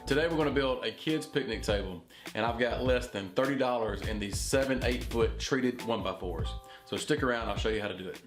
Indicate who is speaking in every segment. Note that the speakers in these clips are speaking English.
Speaker 1: Today we're going to build a kid's picnic table, and I've got less than $30 in these 7-8 foot treated 1x4s. So stick around, I'll show you how to do it.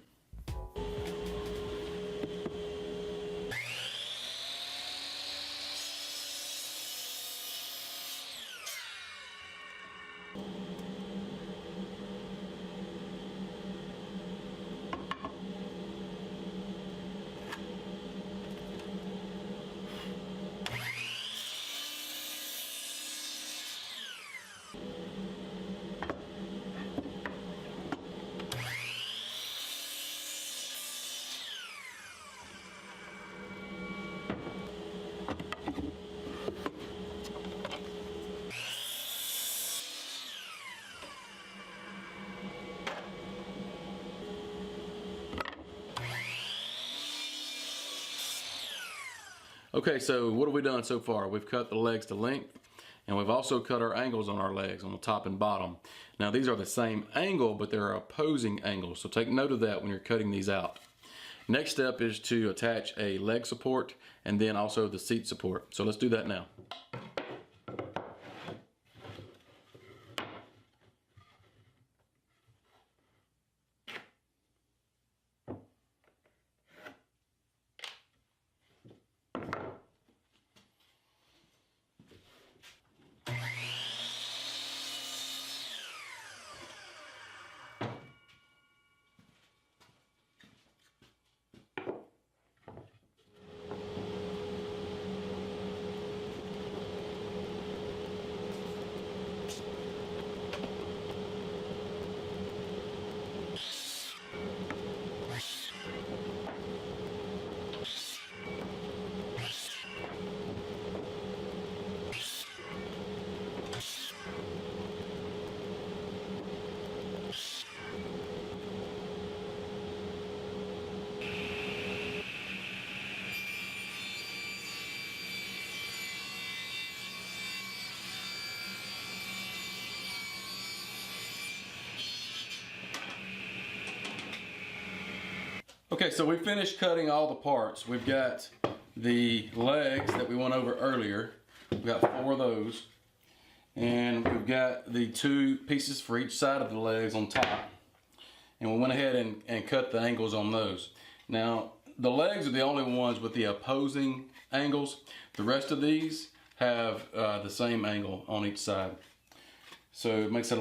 Speaker 1: Okay, so what have we done so far? We've cut the legs to length, and we've also cut our angles on our legs on the top and bottom. Now these are the same angle, but they're opposing angles, so take note of that when you're cutting these out. Next step is to attach a leg support and then also the seat support. So let's do that now. Okay, so we finished cutting all the parts. We've got the legs that we went over earlier. We've got 4 of those. And we've got the 2 pieces for each side of the legs on top. And we went ahead and cut the angles on those. Now, the legs are the only ones with the opposing angles. The rest of these have the same angle on each side. So it makes it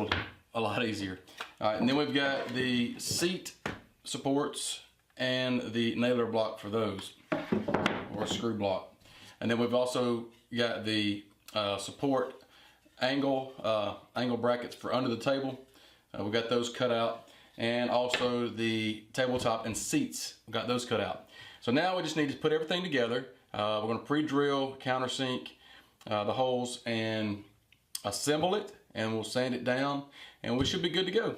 Speaker 1: a lot easier. All right, and then we've got the seat supports and the nailer block for those, or screw block. And then we've also got the support angle brackets for under the table. We've got those cut out, and also the tabletop and seats, we've got those cut out. So now we just need to put everything together. We're going to pre-drill, countersink the holes and assemble it, and we'll sand it down, and we should be good to go.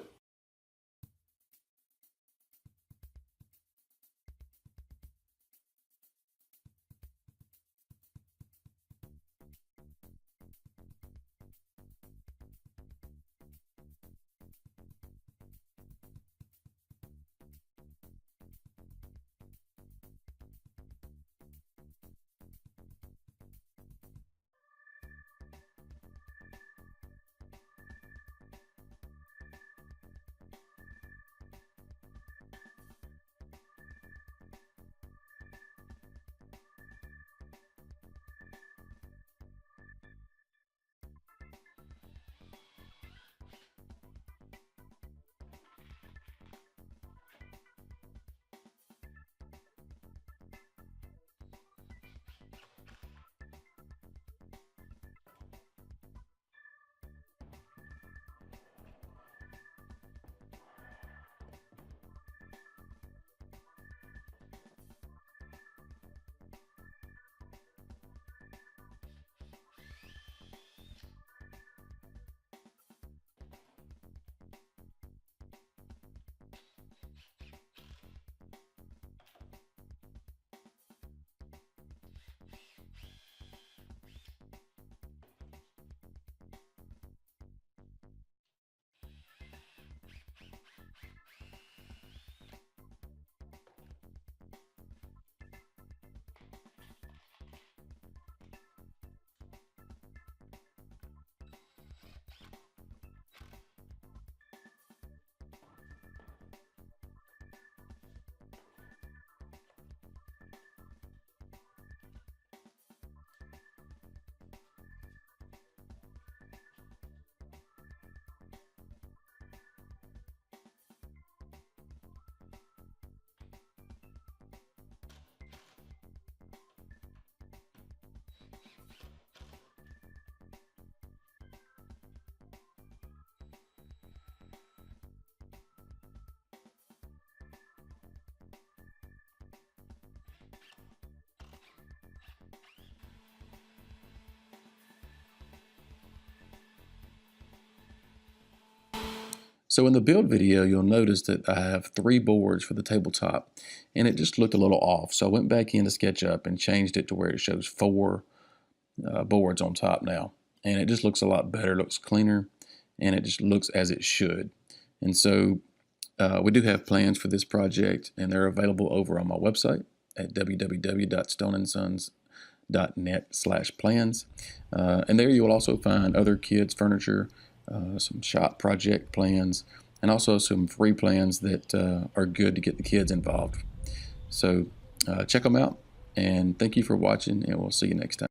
Speaker 1: So in the build video, you'll notice that I have 3 boards for the tabletop, and it just looked a little off. So I went back into SketchUp and changed it to where it shows 4 boards on top now. And it just looks a lot better, looks cleaner, and it just looks as it should. And so we do have plans for this project, and they're available over on my website at www.stoneandsons.net/plans. And there you will also find other kids' furniture, some shop project plans, and also some free plans that are good to get the kids involved. So check them out, and thank you for watching, and we'll see you next time.